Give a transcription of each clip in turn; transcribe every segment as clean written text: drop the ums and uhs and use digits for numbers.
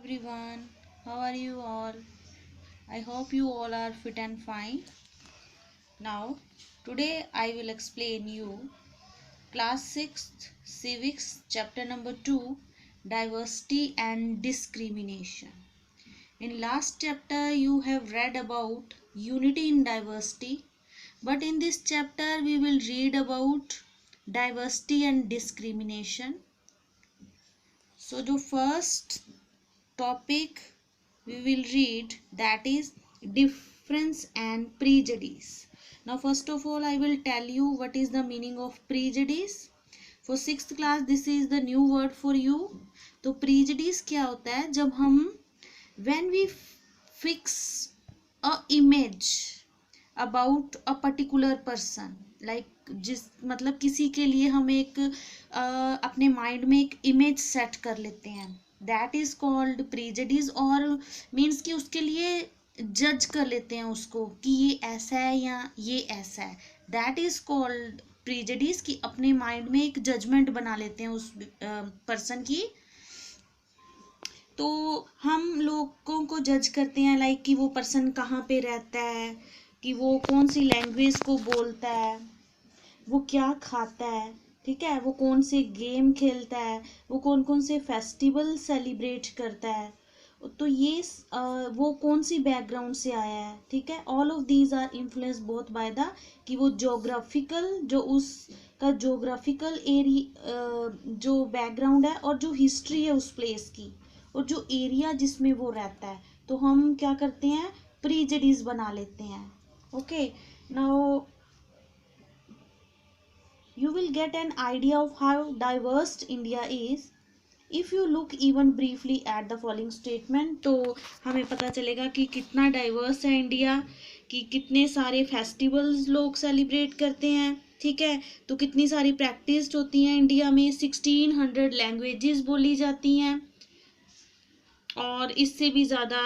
everyone, how are you all? I hope you all are fit and fine. Now, today I will explain you class 6th civics chapter number 2 diversity and discrimination. In last chapter you have read about unity in diversity, but in this chapter we will read about diversity and discrimination. So the first topic we will read, that is difference and prejudice. Now first of all I will tell you what is the meaning of prejudice. For 6th class this is the new word for you. तो prejudice क्या होता है? जब हम when we fix a image about a particular person, like जिस मतलब किसी के लिए हम एक अपने माइंड में एक इमेज सेट कर लेते हैं, दैट इज कॉल्ड प्रीजडिस, और मीन्स कि उसके लिए जज कर लेते हैं उसको कि ये ऐसा है या ये ऐसा है, दैट इज कॉल्ड प्रीजडिस, कि अपने माइंड में एक जजमेंट बना लेते हैं उस पर्सन की। तो हम लोगों को जज करते हैं लाइक कि वो पर्सन कहाँ पे रहता है, कि वो कौन सी लैंग्वेज को बोलता है, वो क्या खाता है, ठीक है, वो कौन से गेम खेलता है, वो कौन कौन से फेस्टिवल सेलिब्रेट करता है, तो ये वो कौन सी बैकग्राउंड से आया है, ठीक है। All of these are influence both by the, कि वो जोग्राफिकल जो उसका जोग्राफिकल एरिया जो बैकग्राउंड है और जो हिस्ट्री है उस प्लेस की और जो एरिया जिसमें वो रहता है, तो हम क्या करते हैं, प्रीजडिस बना लेते हैं। Okay, now you will get an idea of how diverse India is if you look even briefly at the following statement। तो हमें पता चलेगा कि कितना डाइवर्स है इंडिया, कि कितने सारे फेस्टिवल्स लोग सेलिब्रेट करते हैं, ठीक है, तो कितनी सारी प्रैक्टिस होती हैं इंडिया में, 1600 लैंग्वेजेस बोली जाती हैं और इससे भी ज़्यादा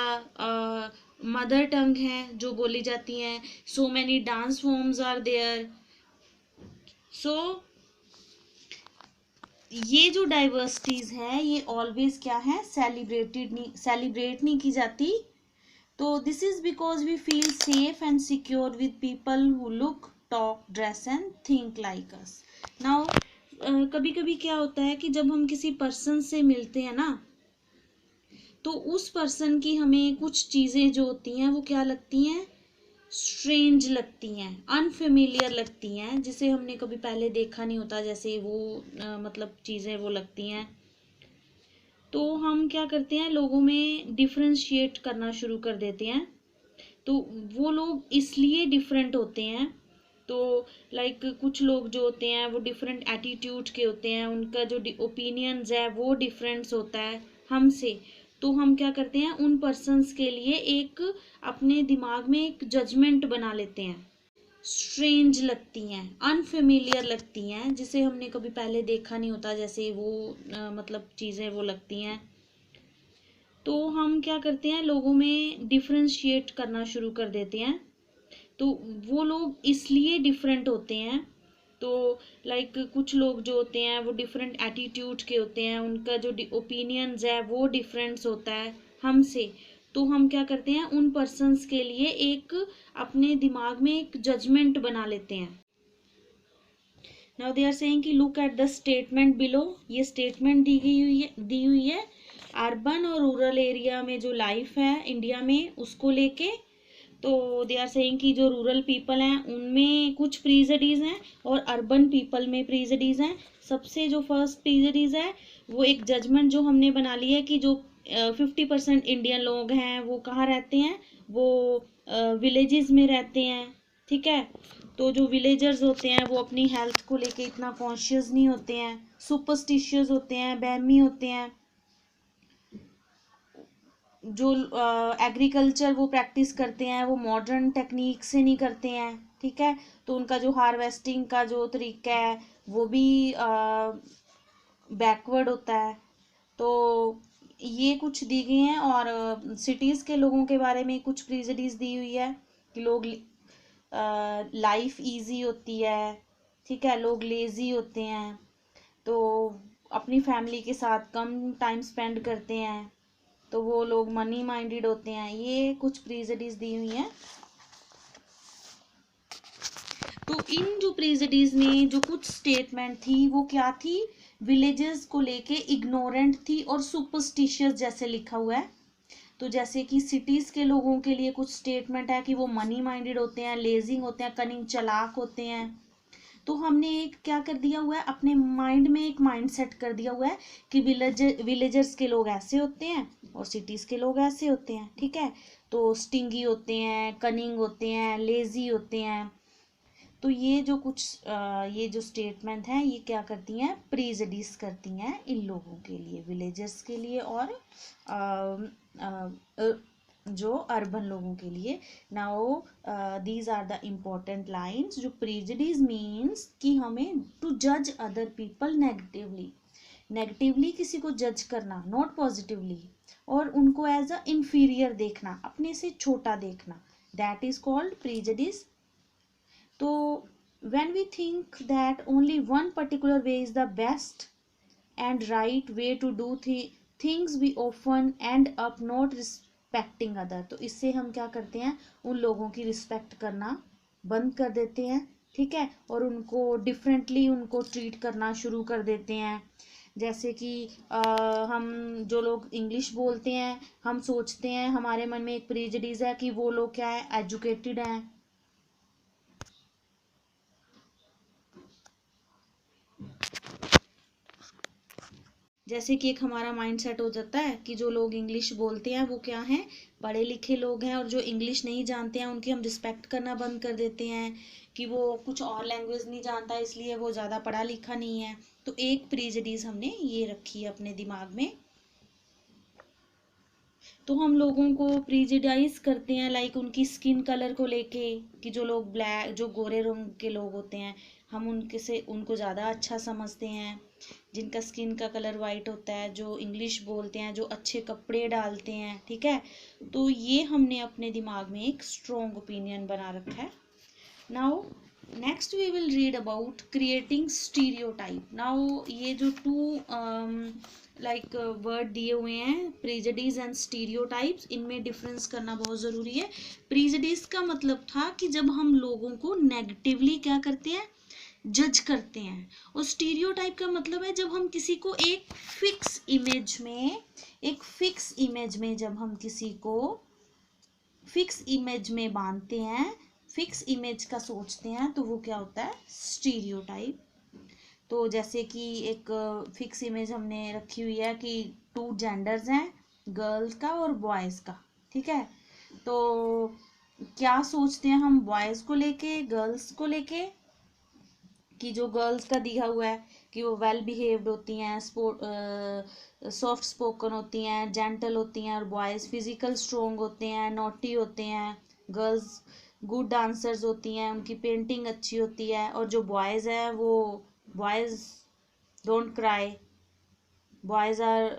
मदर टंग हैं जो बोली जाती हैं, so many dance forms are there. So ये जो डाइवर्सिटीज है ये ऑलवेज क्या है, सेलिब्रेट नहीं की जाती। तो this is because we feel safe and secure with people who look, talk, dress and think like us. Now कभी कभी क्या होता है कि जब हम किसी पर्सन से मिलते हैं ना, तो उस पर्सन की हमें कुछ चीज़ें जो होती हैं वो क्या लगती हैं, स्ट्रेंज लगती हैं, अनफेमिलियर लगती हैं, जिसे हमने कभी पहले देखा नहीं होता, जैसे वो मतलब चीज़ें वो लगती हैं। तो हम क्या करते हैं, लोगों में डिफ्रेंशिएट करना शुरू कर देते हैं। तो वो लोग इसलिए डिफरेंट होते हैं, तो लाइक कुछ लोग जो होते हैं वो डिफरेंट एटीट्यूड के होते हैं, उनका जो ओपिनियंस है वो डिफरेंस होता है हमसे। तो हम क्या करते हैं, उन पर्सन्स के लिए एक अपने दिमाग में एक जजमेंट बना लेते हैं, स्ट्रेंज लगती हैं, अनफेमिलियर लगती हैं, जिसे हमने कभी पहले देखा नहीं होता, जैसे वो मतलब चीज़ें वो लगती हैं। तो हम क्या करते हैं, लोगों में डिफ्रेंशिएट करना शुरू कर देते हैं। तो वो लोग इसलिए डिफरेंट होते हैं, तो लाइक कुछ लोग जो होते हैं वो डिफरेंट एटीट्यूड के होते हैं, उनका जो ओपिनियंस है वो डिफरेंस होता है हमसे। तो हम क्या करते हैं, उन पर्सन्स के लिए एक अपने दिमाग में एक जजमेंट बना लेते हैं। नाउ दे आर सेइंग कि look at the statement below. ये स्टेटमेंट दी हुई है अर्बन और रूरल एरिया में जो लाइफ है इंडिया में उसको लेके। तो दे आर सेइंग कि जो रूरल पीपल हैं उनमें कुछ प्रीजडीज हैं और अर्बन पीपल में प्रीजडीज हैं। सबसे जो फर्स्ट प्रीजडीज है वो एक जजमेंट जो हमने बना ली है कि जो 50% इंडियन लोग हैं वो कहाँ रहते हैं, वो विलेजेस में रहते हैं, ठीक है। तो जो विलेजर्स होते हैं वो अपनी हेल्थ को लेके इतना कॉन्शियस नहीं होते हैं, सुपरस्टिशियस होते हैं, वहमी होते हैं। जो एग्रीकल्चर वो प्रैक्टिस करते हैं वो मॉडर्न टेक्निक से नहीं करते हैं, ठीक है। तो उनका जो हार्वेस्टिंग का जो तरीका है वो भी बैकवर्ड होता है। तो ये कुछ दी गई हैं। और सिटीज़ के लोगों के बारे में कुछ प्रिजडीज दी हुई है कि लोग लाइफ इजी होती है, ठीक है, लोग लेज़ी होते हैं, तो अपनी फैमिली के साथ कम टाइम स्पेंड करते हैं। तो वो लोग मनी माइंडेड होते हैं। ये कुछ प्रीजुडिस दी हुई हैं। तो इन जो प्रेजुडिस में जो कुछ स्टेटमेंट थी वो क्या थी, विलेजेस को लेके इग्नोरेंट थी और सुपरस्टिशियस जैसे लिखा हुआ है। तो जैसे कि सिटीज के लोगों के लिए कुछ स्टेटमेंट है कि वो मनी माइंडेड होते हैं, लेजिंग होते हैं, कनिंग चालाक होते हैं। तो हमने एक क्या कर दिया हुआ है, अपने माइंड में एक माइंड सेट कर दिया हुआ है कि विलेजर्स के लोग ऐसे होते हैं और सिटीज के लोग ऐसे होते हैं, ठीक है। तो स्टिंगी होते हैं, कनिंग होते हैं, लेजी होते हैं। तो ये जो कुछ ये जो स्टेटमेंट है ये क्या करती हैं, प्रीजुडिस करती हैं इन लोगों के लिए, विलेजर्स के लिए और जो अर्बन लोगों के लिए। Now these are the important lines. जो प्रीजुडिस मीन्स कि हमें टू जज अदर पीपल नेगेटिवली, नेगेटिवली किसी को जज करना, नॉट पॉजिटिवली, और उनको एज अ इंफीरियर देखना, अपने से छोटा देखना, दैट इज कॉल्ड प्रीजुडिस। तो when we think that only one particular way is the best and right way to do things, we often end up not respecting other। तो इससे हम क्या करते हैं, उन लोगों की रिस्पेक्ट करना बंद कर देते हैं, ठीक है, और उनको डिफरेंटली उनको ट्रीट करना शुरू कर देते हैं। जैसे कि हम जो लोग इंग्लिश बोलते हैं, हम सोचते हैं, हमारे मन में एक प्रेजुडिस है कि वो लोग क्या है, एजुकेटेड हैं। जैसे कि एक हमारा माइंड सेट हो जाता है कि जो लोग इंग्लिश बोलते हैं वो क्या हैं, पढ़े लिखे लोग हैं, और जो इंग्लिश नहीं जानते हैं उनकी हम रिस्पेक्ट करना बंद कर देते हैं कि वो कुछ और लैंग्वेज नहीं जानता इसलिए वो ज़्यादा पढ़ा लिखा नहीं है। तो एक प्रीजुडिस हमने ये रखी है अपने दिमाग में। तो हम लोगों को प्रीजुडाइज करते हैं लाइक उनकी स्किन कलर को लेके, कि जो लोग ब्लैक, जो गोरे रंग के लोग होते हैं, हम उनके से उनको ज़्यादा अच्छा समझते हैं। जिनका स्किन का कलर वाइट होता है, जो इंग्लिश बोलते हैं, जो अच्छे कपड़े डालते हैं, ठीक है। तो ये हमने अपने दिमाग में एक स्ट्रॉन्ग ओपिनियन बना रखा है। Now next we will read about creating stereotype. Now ये जो टू लाइक वर्ड दिए हुए हैं, प्रीजुडिस एंड स्टीरियोटाइप्स, इनमें डिफरेंस करना बहुत ज़रूरी है। प्रीजुडिस का मतलब था कि जब हम लोगों को नेगेटिवली क्या करते हैं, जज करते हैं। और स्टीरियोटाइप का मतलब है जब हम किसी को एक फिक्स इमेज में, एक फिक्स इमेज में जब हम किसी को फिक्स इमेज में बांधते हैं, फिक्स इमेज का सोचते हैं, तो वो क्या होता है, स्टीरियोटाइप। तो जैसे कि एक फिक्स इमेज हमने रखी हुई है कि टू जेंडर्स हैं, गर्ल्स का और बॉयज़ का, ठीक है। तो क्या सोचते हैं हम बॉयज़ को लेके, गर्ल्स को लेके, कि जो गर्ल्स का दिया हुआ है कि वो वेल बिहेव्ड होती हैं, सॉफ्ट स्पोकन होती हैं, जेंटल होती हैं, और बॉयज़ फिजिकल स्ट्रोंग होते हैं, नॉटी होते हैं। गर्ल्स गुड डांसर्स होती हैं, उनकी पेंटिंग अच्छी होती है, और जो बॉयज़ हैं वो boys don't cry, boys are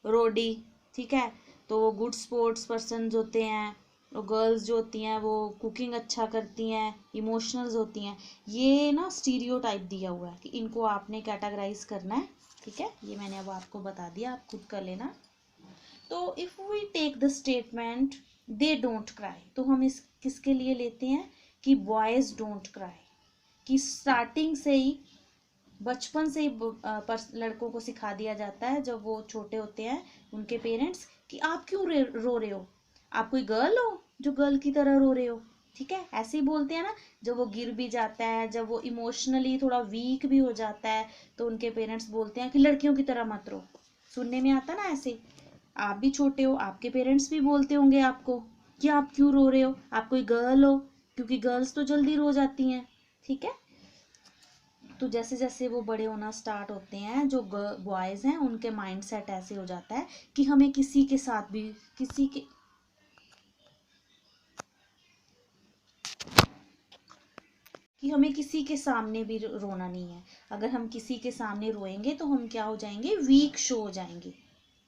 rowdy, ठीक है। तो वो गुड स्पोर्ट्स पर्सन होते हैं, और गर्ल्स जो होती हैं वो कुकिंग अच्छा करती हैं, इमोशनल्स होती हैं। ये ना स्टीरियोटाइप दिया हुआ है कि इनको आपने कैटेगराइज करना है, ठीक है। ये मैंने अब आपको बता दिया, आप खुद कर लेना। तो if we take the statement they don't cry, तो हम इस किसके लिए लेते हैं कि बॉयज़ डोंट क्राई, कि स्टार्टिंग से ही, बचपन से ही लड़कों को सिखा दिया जाता है जब वो छोटे होते हैं, उनके पेरेंट्स, कि आप क्यों रो रहे हो, आप कोई गर्ल हो जो गर्ल की तरह रो रहे हो, ठीक है। ऐसे ही बोलते हैं ना। जब वो गिर भी जाता है, जब वो इमोशनली थोड़ा वीक भी हो जाता है, तो उनके पेरेंट्स बोलते हैं कि लड़कियों की तरह मत रो। सुनने में आता ना ऐसे। आप भी छोटे हो, आपके पेरेंट्स भी बोलते होंगे आपको कि आप क्यों रो रहे हो, आप कोई गर्ल हो, क्योंकि गर्ल्स तो जल्दी रो जाती हैं, ठीक है। तो जैसे जैसे वो बड़े होना स्टार्ट होते हैं, जो बॉयज़ हैं उनके माइंड सेट ऐसे हो जाता है कि हमें किसी के साथ भी, किसी के, कि हमें किसी के सामने भी रोना नहीं है। अगर हम किसी के सामने रोएंगे तो हम क्या हो जाएंगे, वीक शो हो जाएंगे,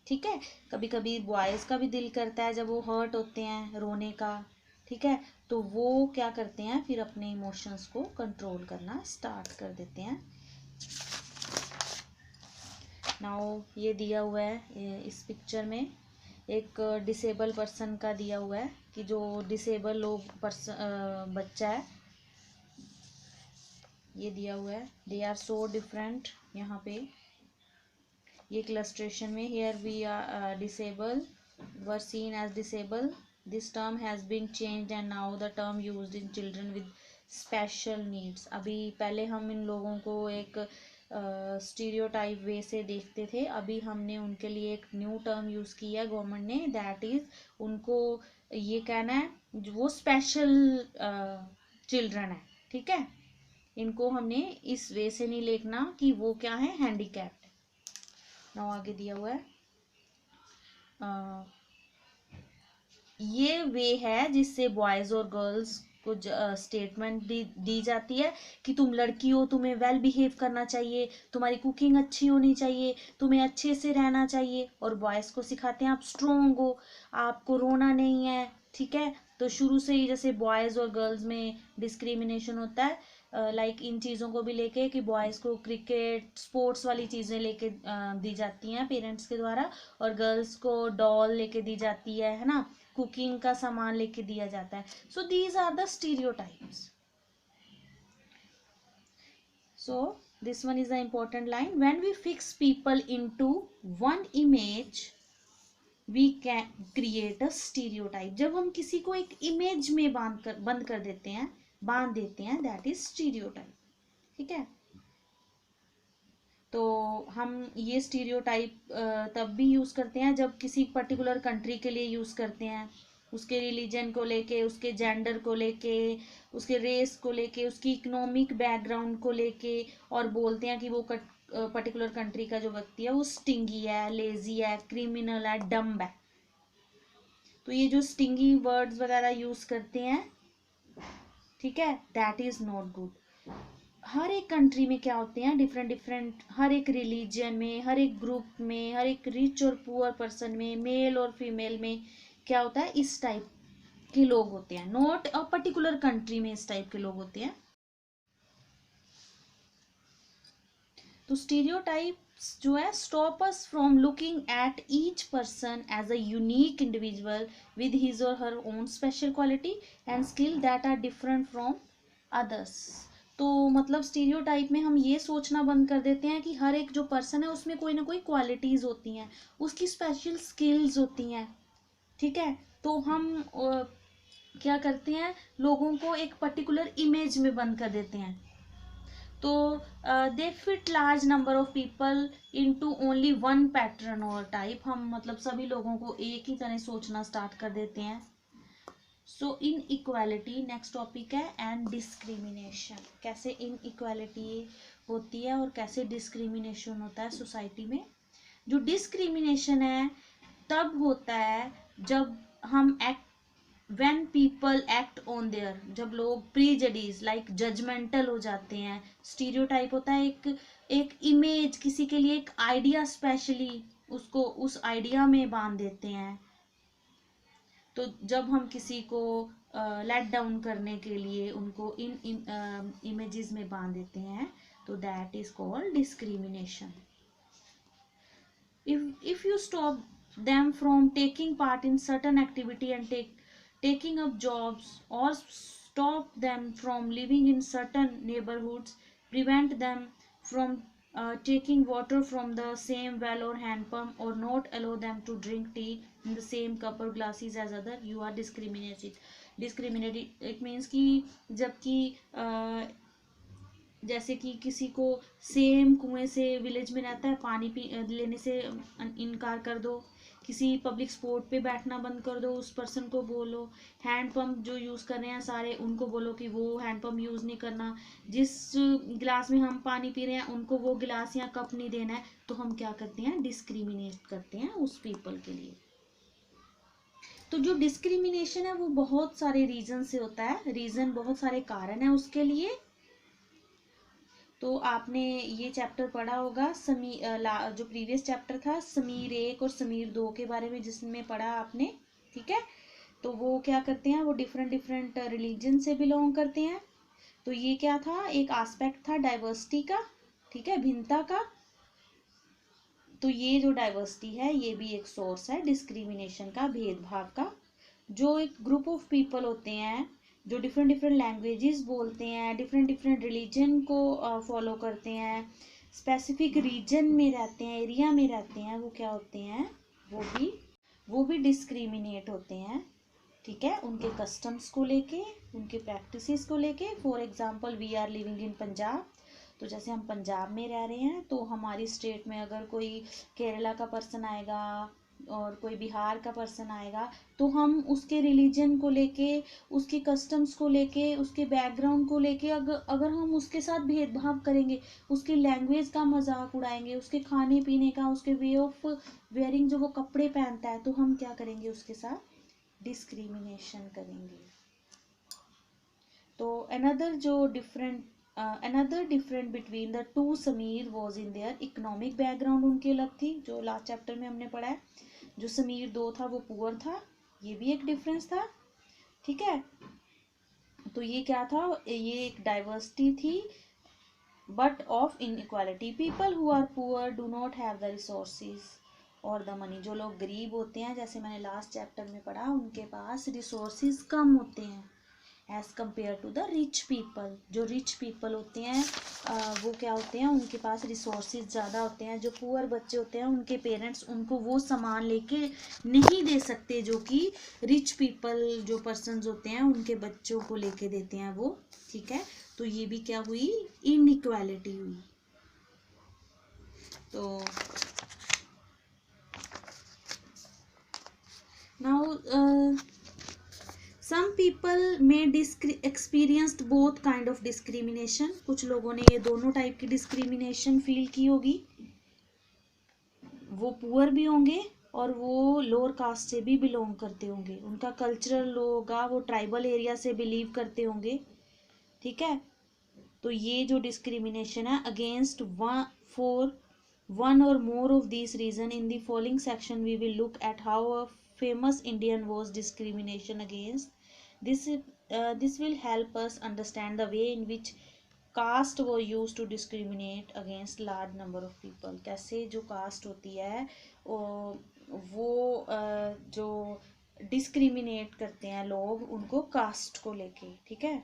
ठीक है। कभी कभी बॉयज़ का भी दिल करता है जब वो हर्ट होते हैं, रोने का, ठीक है। तो वो क्या करते हैं, फिर अपने इमोशंस को कंट्रोल करना स्टार्ट कर देते हैं। नाउ ये दिया हुआ है इस पिक्चर में एक डिसेबल पर्सन का दिया हुआ है कि जो डिसेबल बच्चा है, ये दिया हुआ है, दे आर सो डिफरेंट। यहाँ पे ये क्लस्ट्रेशन में, here we are disable were seen as disable, this term has been changed and now the term used in children with special needs. अभी पहले हम इन लोगों को एक स्टीरियोटाइप वे से देखते थे, अभी हमने उनके लिए एक न्यू टर्म यूज़ किया है गवर्नमेंट ने, दैट इज़ उनको ये कहना है वो स्पेशल चिल्ड्रन है, ठीक है। इनको हमने इस वे से नहीं लिखना कि वो क्या है, हैंडीकैप्ड। नाउ आगे दिया हुआ है ये वे है जिससे बॉयज और गर्ल्स को स्टेटमेंट दी जाती है कि तुम लड़की हो, तुम्हें वेल बिहेव करना चाहिए, तुम्हारी कुकिंग अच्छी होनी चाहिए, तुम्हें अच्छे से रहना चाहिए। और बॉयज़ को सिखाते हैं आप स्ट्रोंग हो, आपको रोना नहीं है, ठीक है। तो शुरू से ही जैसे बॉयज़ और गर्ल्स में डिस्क्रिमिनेशन होता है, लाइक इन चीज़ों को भी लेके कि बॉयज़ को क्रिकेट स्पोर्ट्स वाली चीज़ें लेके दी जाती हैं पेरेंट्स के द्वारा, और गर्ल्स को डॉल लेके दी जाती है ना, कुकिंग का सामान लेके दिया जाता है। So these are the stereotypes. So this one is the important line, when we fix people into one image we can create a stereotype। जब हम किसी को एक इमेज में बंद कर देते हैं, बांध देते हैं, दैट इज स्टीरियोटाइप, ठीक है। तो हम ये स्टीरियोटाइप तब भी यूज़ करते हैं जब किसी पर्टिकुलर कंट्री के लिए यूज़ करते हैं, उसके रिलीजन को लेके, उसके जेंडर को लेके, उसके रेस को लेके, उसकी इकोनॉमिक बैकग्राउंड को लेके, और बोलते हैं कि वो पर्टिकुलर कंट्री का जो व्यक्ति है वो स्टिंगी है, लेजी है, क्रिमिनल है, डम्ब है। तो ये जो स्टिंगी वर्ड्स वगैरह यूज़ करते हैं, ठीक है, दैट इज़ नॉट गुड। हर एक कंट्री में क्या होते हैं, डिफरेंट डिफरेंट, हर एक रिलीजन में, हर एक ग्रुप में, हर एक रिच और पुअर पर्सन में, मेल और फीमेल में क्या होता है, इस टाइप के लोग होते हैं। नॉट अ पर्टिकुलर कंट्री में इस टाइप के लोग होते हैं। तो स्टीरियोटाइप्स जो है stop us from looking at each person as a unique individual with his or her own special quality and skill that are different from others. तो मतलब स्टीरियोटाइप में हम ये सोचना बंद कर देते हैं कि हर एक जो पर्सन है उसमें कोई ना कोई क्वालिटीज़ होती हैं, उसकी स्पेशल स्किल्स होती हैं, ठीक है। तो हम क्या करते हैं, लोगों को एक पर्टिकुलर इमेज में बंद कर देते हैं। तो दे fit large number of people into only one pattern और टाइप। हम मतलब सभी लोगों को एक ही तरह सोचना स्टार्ट कर देते हैं। सो इन इक्वालिटी नेक्स्ट टॉपिक है, एंड डिस्क्रिमिनेशन। कैसे इन इक्वालिटी होती है और कैसे डिस्क्रिमिनेशन होता है सोसाइटी में। जो डिस्क्रिमिनेशन है तब होता है जब हम when people act on their, जब लोग प्रीजडीज लाइक जजमेंटल हो जाते हैं। स्टीरियोटाइप होता है एक इमेज, किसी के लिए एक आइडिया स्पेशली, उसको उस आइडिया में बांध देते हैं। तो जब हम किसी को लेट डाउन करने के लिए उनको इन इमेजेस में बांध देते हैं, तो that is called discrimination. if you stop them from taking part in certain activity and taking up jobs, or stop them from living in certain neighborhoods, prevent them from taking water from the same well or hand pump, or not allow them to drink tea in the same cup or glasses as other, you are discriminated। it means कि जबकि जैसे कि किसी को same कुएं से village में रहता है, पानी लेने से इनकार कर दो, किसी पब्लिक स्पॉट पे बैठना बंद कर दो, उस पर्सन को बोलो। हैंड पंप जो यूज़ कर रहे हैं सारे, उनको बोलो कि वो हैंड पंप यूज़ नहीं करना। जिस गिलास में हम पानी पी रहे हैं उनको वो गिलास या कप नहीं देना है। तो हम क्या करते हैं, डिस्क्रिमिनेट करते हैं उस पीपल के लिए। तो जो डिस्क्रिमिनेशन है वो बहुत सारे रीजन से होता है, रीजन बहुत सारे कारण है उसके लिए। तो आपने ये चैप्टर पढ़ा होगा जो प्रीवियस चैप्टर था समीर 1 और समीर 2 के बारे में, जिसमें पढ़ा आपने, ठीक है। तो वो क्या करते हैं, वो डिफरेंट डिफरेंट रिलीजन से बिलोंग करते हैं। तो ये क्या था, एक एस्पेक्ट था डाइवर्सिटी का, ठीक है, भिन्नता का। तो ये जो डाइवर्सिटी है ये भी एक सोर्स है डिस्क्रिमिनेशन का, भेदभाव का। जो एक ग्रुप ऑफ पीपल होते हैं जो डिफरेंट डिफरेंट लैंग्वेजेस बोलते हैं, डिफरेंट डिफरेंट रिलीजन को फॉलो करते हैं, स्पेसिफिक रीजन में रहते हैं, एरिया में रहते हैं, वो क्या होते हैं, वो भी डिस्क्रिमिनेट होते हैं। ठीक है, उनके कस्टम्स को लेके, उनके प्रैक्टिसेस को लेके। For example we are living in Punjab, तो जैसे हम पंजाब में रह रहे हैं तो हमारी स्टेट में अगर कोई केरला का पर्सन आएगा और कोई बिहार का पर्सन आएगा तो हम उसके रिलीजन को लेके, उसके कस्टम्स को लेके, उसके बैकग्राउंड को लेके अगर हम उसके साथ भेदभाव करेंगे, उसकी लैंग्वेज का मजाक उड़ाएंगे, उसके खाने पीने का, उसके वे ऑफ वेयरिंग, जो वो कपड़े पहनता है, तो हम क्या करेंगे, उसके साथ डिस्क्रिमिनेशन करेंगे। तो another different between the two Sameer was in their economic background, उनकी अलग थी, जो लास्ट चैप्टर में हमने पढ़ा है। जो समीर 2 था वो पुअर था, ये भी एक डिफरेंस था। ठीक है, तो ये क्या था, ये एक डाइवर्सिटी थी, but of inequality. People who are poor do not have the resources और द मनी। जो लोग गरीब होते हैं, जैसे मैंने लास्ट चैप्टर में पढ़ा, उनके पास रिसोर्सेज कम होते हैं as compare to the rich people. जो रिच पीपल होते हैं वो क्या होते हैं, उनके पास रिसोर्सेज ज़्यादा होते हैं। जो पुअर बच्चे होते हैं, उनके पेरेंट्स उनको वो सामान लेके नहीं दे सकते जो कि रिच पीपल, जो पर्सन्स होते हैं, उनके बच्चों को लेके देते हैं वो। ठीक है, तो ये भी क्या हुई, इनइक्वालिटी हुई। तो नाउ सम पीपल में experienced both kind of discrimination. कुछ लोगों ने ये दोनों टाइप की डिस्क्रिमिनेशन फील की होगी। वो पुअर भी होंगे और वो लोअर कास्ट से भी बिलोंग करते होंगे, उनका कल्चरल होगा, वो ट्राइबल एरिया से बिलीव करते होंगे। ठीक है, तो ये जो डिस्क्रिमिनेशन है against for one or more of these reason, in the following section we will look at how a famous Indian was discrimination against. This will help us understand the way in which caste were used to discriminate against large number of people. कैसे जो caste होती है वो जो discriminate करते हैं लोग उनको कास्ट को लेके। ठीक है,